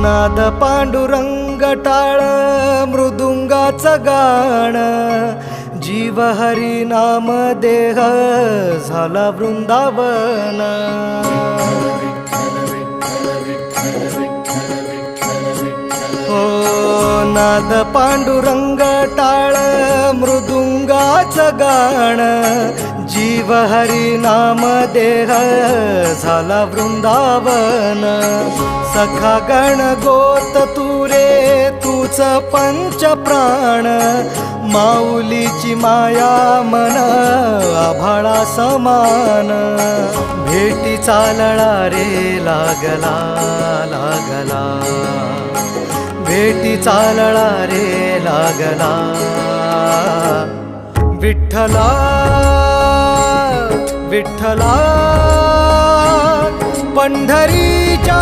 नाद पांडुरंग टाळ मृदुंगाचं गाण, जीव हरी नाम देह झाला वृंदावन. हो नाद पांडुरंग टाळ मृदुंगाचं गाण, जीव हरी नाम देह झाला वृंदावन. सखा गण गोत तुरे तूच पंच प्राण, माऊलीची माया मन आभाळा समान. भेटी चालळा रे लागला लागला, भेटी चालळा रे लागला. विठ्ठला विठ्ठला पंढरीच्या